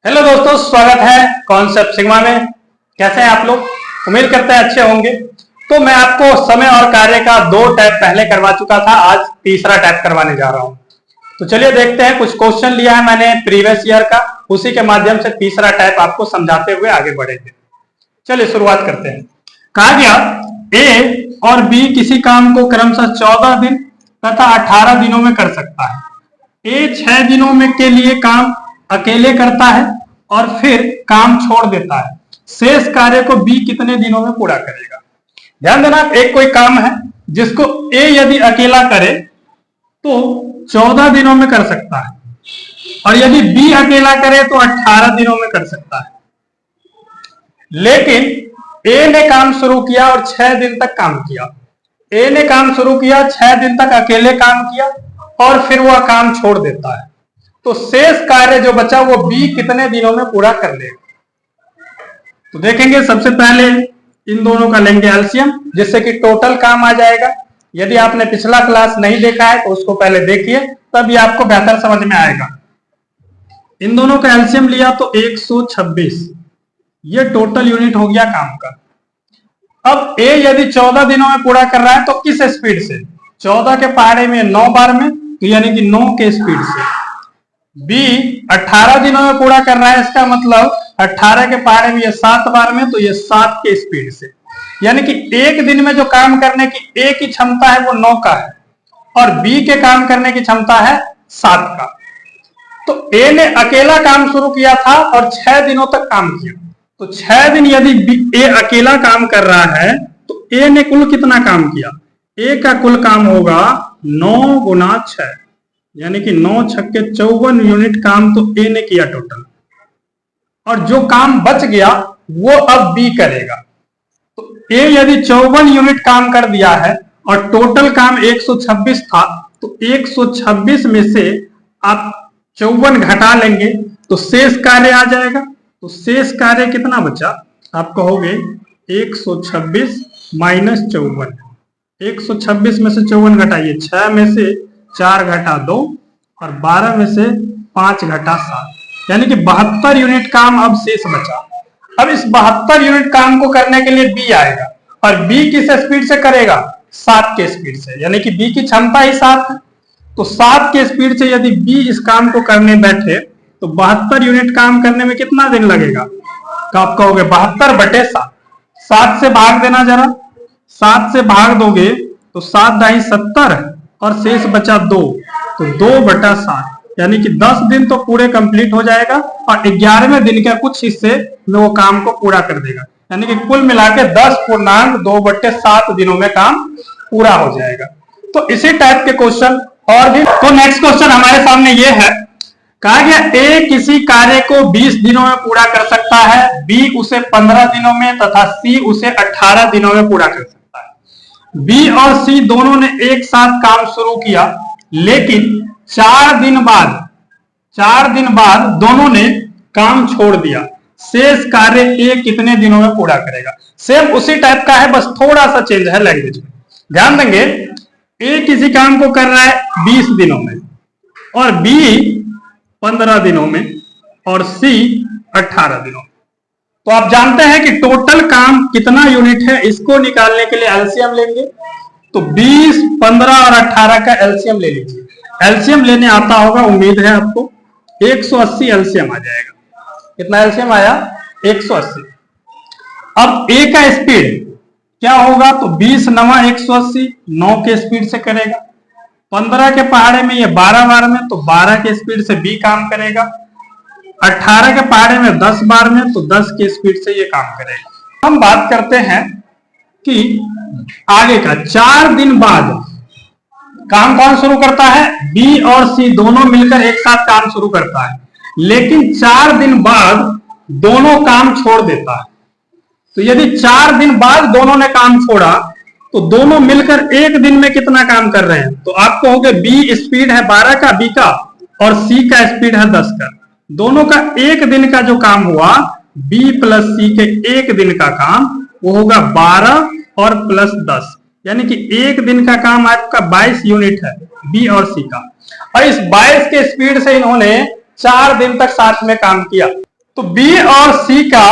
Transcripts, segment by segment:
Hello दोस्तों, स्वागत है कॉन्सेप्ट सिग्मा में। कैसे हैं आप लोग? उम्मीद करते हैं अच्छे होंगे। तो मैं आपको समय और कार्य का 2 टाइप पहले करवा चुका था, आज तीसरा टाइप करवाने जा रहा हूं। तो चलिए देखते हैं, कुछ क्वेश्चन लिया है मैंने प्रीवियस ईयर का, उसी के माध्यम से तीसरा टाइप आपको समझाते हुए आगे बढ़ेंगे। चलिए शुरुआत करते हैं। कहा गया ए और बी किसी काम को क्रमशः 14 दिन तथा 18 दिनों में कर सकता है। ए 6 दिनों में के लिए काम अकेले करता है और फिर काम छोड़ देता है। शेष कार्य को बी कितने दिनों में पूरा करेगा? ध्यान देना, एक कोई काम है जिसको ए यदि अकेला करे तो 14 दिनों में कर सकता है, और यदि बी अकेला करे तो 18 दिनों में कर सकता है। लेकिन ए ने काम शुरू किया और 6 दिन तक काम किया। ए ने काम शुरू किया, 6 दिन तक अकेले काम किया और फिर वह काम छोड़ देता है। तो शेष कार्य जो बचा वो बी कितने दिनों में पूरा कर लेगा? तो देखेंगे, सबसे पहले इन दोनों का लेंगे एलसीएम, जिससे कि टोटल काम आ जाएगा। यदि आपने पिछला क्लास नहीं देखा है तो उसको पहले देखिए, तब ये आपको बेहतर समझ में आएगा। इन दोनों का एलसीएम लिया तो 126, ये टोटल यूनिट हो गया काम का। अब ए यदि 14 दिनों में पूरा कर रहा है तो किस स्पीड से? 14 के पहाड़े में 9 बार में, तो यानी कि 9 के स्पीड से। बी 18 दिनों में पूरा कर रहा है, इसका मतलब 18 के पहाड़े में ये 7 बार में, तो ये 7 के स्पीड से। यानी कि एक दिन में जो काम करने की ए की क्षमता है वो 9 का है, और बी के काम करने की क्षमता है 7 का। तो ए ने अकेला काम शुरू किया था और 6 दिनों तक काम किया। तो 6 दिन यदि ए अकेला काम कर रहा है तो ए ने कुल कितना काम किया? ए का कुल काम होगा 9 गुना 6, यानी कि 9 छक्के 54 यूनिट काम तो ए ने किया टोटल, और जो काम बच गया वो अब बी करेगा। तो ए यदि 54 यूनिट काम कर दिया है और टोटल काम 126 था, तो 126 में से आप 54 घटा लेंगे तो शेष कार्य आ जाएगा। तो शेष कार्य कितना बचा? आप कहोगे 126 माइनस 54। 126 में से 54 घटाइए, 6 में से 4 घटा 2 और 12 में से 5 घटा 7, यानी कि 72 यूनिट काम अब शेष बचा। अब इस 72 यूनिट काम को करने के लिए बी आएगा, और बी किस स्पीड से करेगा? 7 के स्पीड से, यानी कि बी की क्षमता ही 7 है। तो 7 के स्पीड से यदि बी इस काम को करने बैठे तो 72 यूनिट काम करने में कितना दिन लगेगा? तो आप कहोगे 72 बटे 7। 7 से भाग देना जरा, 7 से भाग दोगे तो 7 ढाई 70 और शेष बचा 2, तो 2 बटा 7, यानी कि 10 दिन तो पूरे कंप्लीट हो जाएगा, और 11वें दिन के कुछ हिस्से में वो काम को पूरा कर देगा। यानी कि कुल मिला के 10.2/7 दिनों में काम पूरा हो जाएगा। तो इसी टाइप के क्वेश्चन और भी। तो नेक्स्ट क्वेश्चन हमारे सामने ये है, कहा गया ए किसी कार्य को 20 दिनों में पूरा कर सकता है, बी उसे 15 दिनों में तथा सी उसे 18 दिनों में पूरा कर सकता है। बी और सी दोनों ने एक साथ काम शुरू किया, लेकिन 4 दिन बाद दोनों ने काम छोड़ दिया। शेष कार्य ए कितने दिनों में पूरा करेगा? सेम उसी टाइप का है, बस थोड़ा सा चेंज है लैंग्वेज में। ध्यान देंगे, ए किसी काम को कर रहा है 20 दिनों में, और बी 15 दिनों में, और सी 18 दिनों में। तो आप जानते हैं कि टोटल काम कितना यूनिट है, इसको निकालने के लिए एलसीएम लेंगे। तो 20, 15 और 18 का एलसीएम ले लीजिए। एलसीएम लेने आता होगा, उम्मीद है आपको। 180 एलसीएम आ जाएगा। कितना एलसीएम आया? 180। अब ए का स्पीड क्या होगा? तो 20 9 180, 9 के स्पीड से करेगा। 15 के पहाड़े में ये 12 बार में, तो 12 के स्पीड से बी काम करेगा। 18 के पहाड़े में 10 बार में, तो 10 के स्पीड से ये काम करेगा। हम बात करते हैं कि आगे का 4 दिन बाद काम कौन शुरू करता है? बी और सी दोनों मिलकर एक साथ काम शुरू करता है, लेकिन 4 दिन बाद दोनों काम छोड़ देता है। तो यदि 4 दिन बाद दोनों ने काम छोड़ा तो दोनों मिलकर एक दिन में कितना काम कर रहे हैं? तो आप कहोगे बी स्पीड है 12 का बी का, और सी का स्पीड है 10 का। दोनों का एक दिन का जो काम हुआ, बी प्लस सी के एक दिन का काम, वो होगा 12 और प्लस 10, यानी कि एक दिन का काम आपका 22 यूनिट है बी और सी का। और इस 22 के स्पीड से इन्होंने 4 दिन तक साथ में काम किया। तो बी और सी का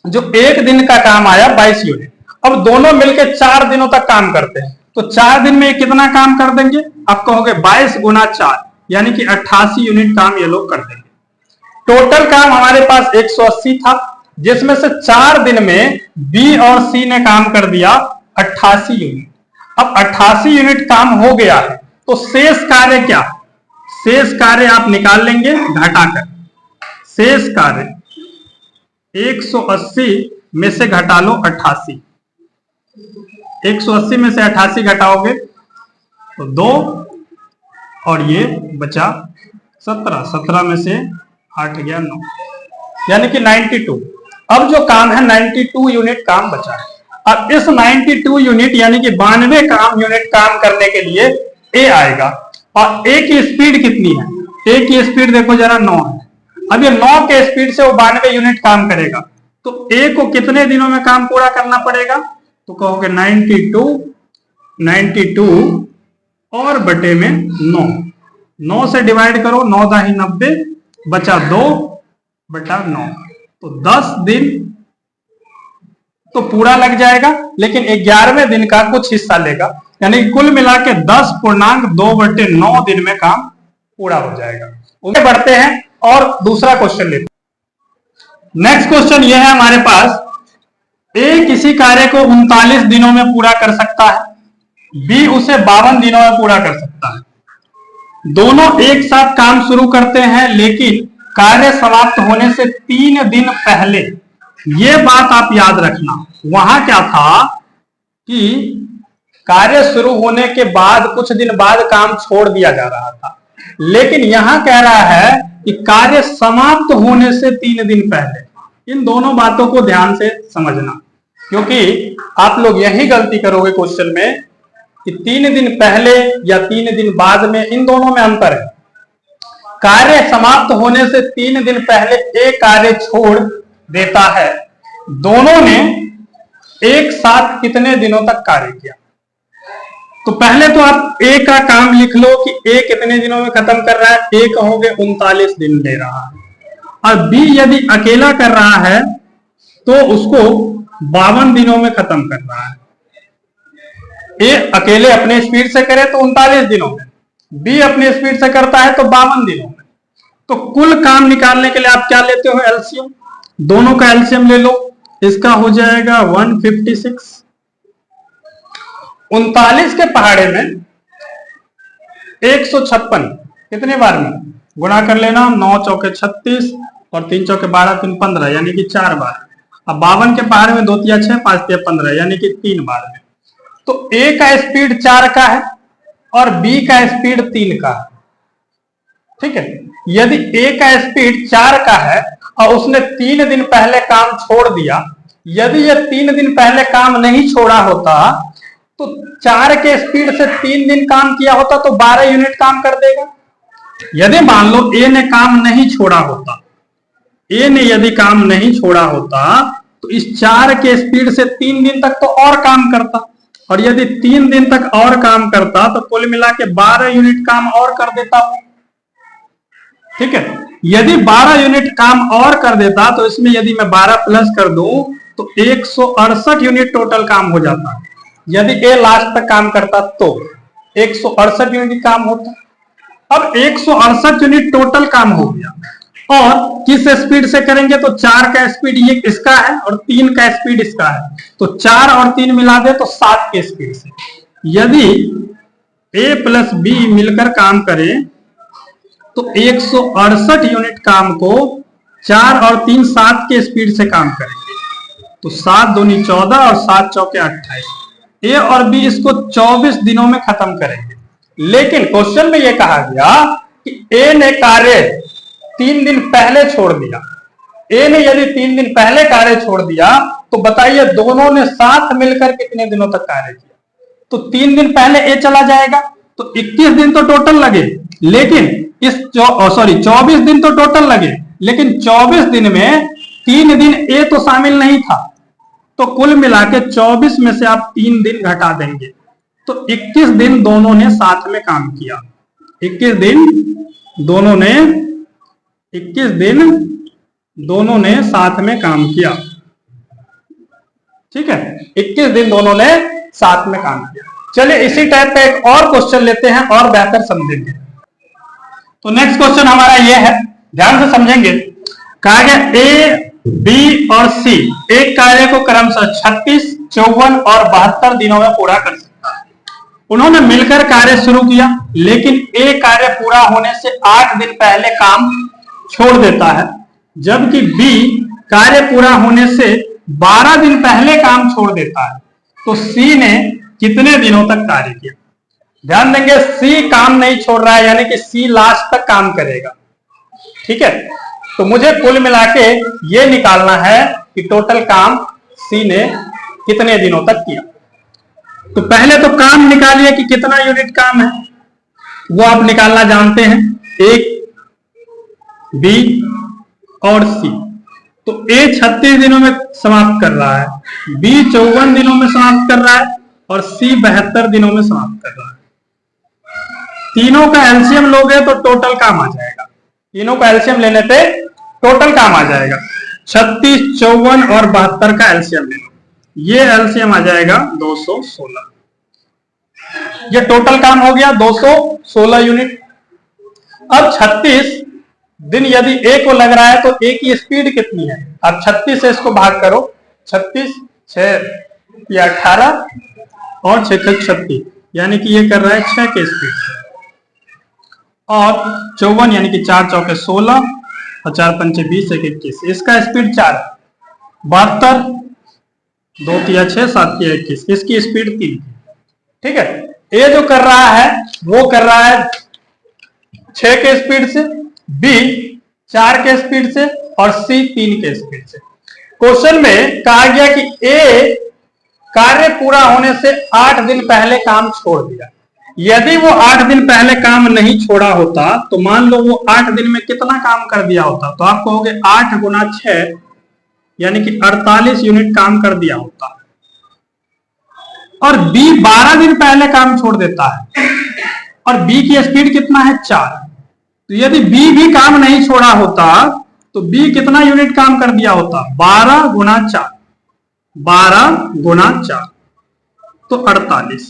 जो एक दिन का काम आया 22 यूनिट। अब दोनों मिलकर 4 दिनों तक काम करते हैं, तो 4 दिन में कितना काम कर देंगे? आप कहोगे 22 गुना 4 यानी कि 88 यूनिट काम ये लोग कर देंगे। टोटल काम हमारे पास 180 था, जिसमें से 4 दिन में बी और सी ने काम कर दिया 88 यूनिट। अब 88 यूनिट काम हो गया है, तो शेष कार्य क्या? शेष कार्य आप निकाल लेंगे घटाकर। शेष कार्य 180 में से घटा लो 88। 180 में से 88 घटाओगे तो 2 और ये बचा 17। 17 में से 8 गया 9, यानी कि 92। अब जो काम है 92 यूनिट काम बचा है। अब इस 92 यूनिट यानी कि 92 काम यूनिट काम करने के लिए ए आएगा, और ए की स्पीड कितनी है? ए की स्पीड देखो जरा 9 है। अब ये 9 के स्पीड से वो 92 यूनिट काम करेगा, तो ए को कितने दिनों में काम पूरा करना पड़ेगा? तो कहोगे 92 और बटे में 9, 9 से डिवाइड करो, 9 दाही 90, बचा 2 बटा 9, तो 10 दिन तो पूरा लग जाएगा, लेकिन 11वें दिन का कुछ हिस्सा लेगा, यानी कुल मिला के 10.2/9 दिन में काम पूरा हो जाएगा। आगे बढ़ते हैं और दूसरा क्वेश्चन लेते हैं। नेक्स्ट क्वेश्चन यह है हमारे पास, ए किसी कार्य को 39 दिनों में पूरा कर सकता है, बी उसे 52 दिनों में पूरा कर सकता है। दोनों एक साथ काम शुरू करते हैं, लेकिन कार्य समाप्त होने से 3 दिन पहले, ये बात आप याद रखना, वहां क्या था कि कार्य शुरू होने के बाद कुछ दिन बाद काम छोड़ दिया जा रहा था, लेकिन यहां कह रहा है कि कार्य समाप्त होने से 3 दिन पहले। इन दोनों बातों को ध्यान से समझना, क्योंकि आप लोग यही गलती करोगे क्वेश्चन में कि 3 दिन पहले या 3 दिन बाद में, इन दोनों में अंतर है। कार्य समाप्त होने से 3 दिन पहले एक कार्य छोड़ देता है। दोनों ने एक साथ कितने दिनों तक कार्य किया? तो पहले तो आप ए का काम लिख लो कि ए कितने दिनों में खत्म कर रहा है। ए कहोगे 39 दिन ले रहा है, और बी यदि अकेला कर रहा है तो उसको 52 दिनों में खत्म कर रहा है। ए अकेले अपने स्पीड से करे तो 39 दिनों में, बी अपने स्पीड से करता है तो 52 दिनों में। तो कुल काम निकालने के लिए आप क्या लेते हो? एलसीएम। दोनों का एलसीएम ले लो, इसका हो जाएगा 156। 39 के पहाड़े में 156 कितने बार में गुणा कर लेना, 9 चौके 36 और 3 चौके 12, 3 15, यानी कि 4 बार। अब 52 के पहाड़े में 2 तिया 6, 5 तिया 15, यानी कि 3 बार में। तो ए का स्पीड 4 का है और बी का स्पीड 3 का है, ठीक है। यदि ए का स्पीड 4 का है और उसने 3 दिन पहले काम छोड़ दिया, यदि ये 3 दिन पहले काम नहीं छोड़ा होता तो 4 के स्पीड से 3 दिन काम किया होता तो 12 यूनिट काम कर देगा। यदि मान लो ए ने काम नहीं छोड़ा होता, ए ने यदि काम नहीं छोड़ा होता तो इस 4 के स्पीड से 3 दिन तक तो और काम करता, और यदि 3 दिन तक और काम करता तो कुल मिला के 12 यूनिट काम और कर देता, ठीक है। यदि 12 यूनिट काम और कर देता तो इसमें यदि मैं 12 प्लस कर दूं तो 168 यूनिट टोटल काम हो जाता। यदि ए लास्ट तक काम करता तो 168 यूनिट काम होता। अब 168 यूनिट टोटल काम हो गया, और किस स्पीड से करेंगे? तो 4 का स्पीड ये इसका है और 3 का स्पीड इसका है, तो 4 और 3 मिला दे तो 7 के स्पीड से। यदि ए प्लस बी मिलकर काम करें तो 168 यूनिट काम को 4 और 3 7 के स्पीड से काम करेंगे, तो 7 दूनी 14 और 7 चौके 28। ए और बी इसको 24 दिनों में खत्म करेंगे। लेकिन क्वेश्चन में यह कहा गया कि ए ने कार्य 3 दिन पहले छोड़ दिया। ए ने यदि 3 दिन पहले कार्य छोड़ दिया तो बताइए दोनों ने साथ मिलकर कितने दिनों तक कार्य किया? तो 3 दिन पहले ए चला जाएगा तो 21 दिन तो टोटल लगे, लेकिन 24 दिन तो टोटल लगे, लेकिन 24 दिन में 3 दिन ए तो शामिल नहीं था, तो कुल मिला के 24 में से आप 3 दिन घटा देंगे तो 21 दिन दोनों ने साथ में काम किया। 21 दिन दोनों ने 21 दिन दोनों ने साथ में काम किया। ठीक है, 21 दिन दोनों ने साथ में काम किया। चलिए इसी टाइप का एक और क्वेश्चन लेते हैं और बेहतर समझेंगे। तो नेक्स्ट क्वेश्चन हमारा ये है, ध्यान से समझेंगे। कहा गया ए, बी और सी एक कार्य को क्रमशः 36, 54 और 72 दिनों में पूरा कर सकता है। उन्होंने मिलकर कार्य शुरू किया, लेकिन ए कार्य पूरा होने से 8 दिन पहले काम छोड़ देता है, जबकि बी कार्य पूरा होने से 12 दिन पहले काम छोड़ देता है। तो सी ने कितने दिनों तक कार्य किया? ध्यान देंगे, सी काम नहीं छोड़ रहा है, यानी कि सी लास्ट तक काम करेगा। ठीक है, तो मुझे कुल मिला के ये निकालना है कि टोटल काम सी ने कितने दिनों तक किया। तो पहले तो काम निकालिए कि कितना यूनिट काम है, वो आप निकालना जानते हैं। एक, बी और सी। तो ए 36 दिनों में समाप्त कर रहा है, बी 54 दिनों में समाप्त कर रहा है और सी 72 दिनों में समाप्त कर रहा है। तीनों का एलसीएम लोगे तो टोटल काम आ जाएगा। तीनों का एलसीएम लेने पे टोटल काम आ जाएगा। 36, 54 और 72 का एलसीएम ले लो, ये एलसीएम आ जाएगा 216। ये टोटल काम हो गया 216 यूनिट। अब 36 दिन यदि ए को लग रहा है तो ए की स्पीड कितनी है? अब 36 से इसको भाग करो, 36 6 या 18 और 6 36, यानी कि ये कर रहा है 6 के स्पीड से। और 54 यानी कि 4 चौके 16 और 4 पंचे 20 1 21, इसका स्पीड 4 है। 72 2 तिया 6 7 तिया 21, इसकी स्पीड 3। ठीक है, ए जो कर रहा है वो कर रहा है 6 के स्पीड से, बी 4 के स्पीड से और सी 3 के स्पीड से। क्वेश्चन में कहा गया कि ए कार्य पूरा होने से 8 दिन पहले काम छोड़ दिया। यदि वो 8 दिन पहले काम नहीं छोड़ा होता तो मान लो वो 8 दिन में कितना काम कर दिया होता? तो आप कहोगे 8 गुना 6 यानी कि 48 यूनिट काम कर दिया होता। और बी 12 दिन पहले काम छोड़ देता है और बी की स्पीड कितना है? 4। तो यदि बी भी काम नहीं छोड़ा होता तो बी कितना यूनिट काम कर दिया होता? 12 गुना 4, 12 गुना 4 तो 48,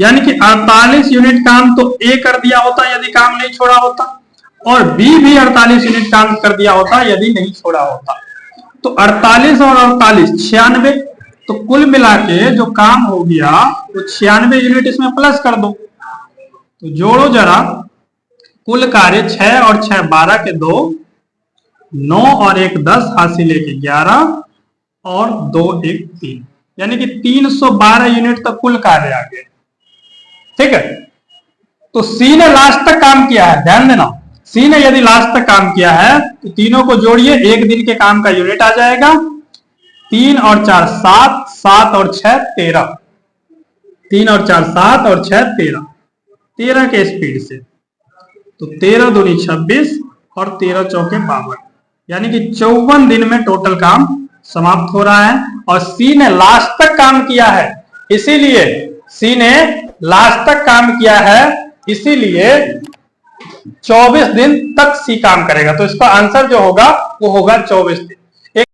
यानी कि 48 यूनिट काम तो ए कर दिया होता यदि काम नहीं छोड़ा होता, और बी भी 48 यूनिट काम कर दिया होता यदि नहीं छोड़ा होता। तो 48 और 48 96, तो कुल मिला के जो काम हो गया वो 96 यूनिट इसमें प्लस कर दो। तो जोड़ो जरा, कुल कार्य 6 और 6 12 के 2, 9 और 1 10, हासिल 1 11 और 2 1 3, यानी कि 312 यूनिट तक कुल कार्य आ गया। ठीक है, तो सी ने लास्ट तक काम किया है। ध्यान देना, सी ने यदि लास्ट तक काम किया है तो तीनों को जोड़िए, एक दिन के काम का यूनिट आ जाएगा। 3 और 4 7, 7 और 6 13, 3 और 4 7 और 6 13, 13 के स्पीड से। तो 13 दूनी 26 और 13 चौके 52, यानी कि 54 दिन में टोटल काम समाप्त हो रहा है। और सी ने लास्ट तक काम किया है, इसीलिए सी ने लास्ट तक काम किया है, इसीलिए 24 दिन तक सी काम करेगा। तो इसका आंसर जो होगा वो होगा 24 दिन।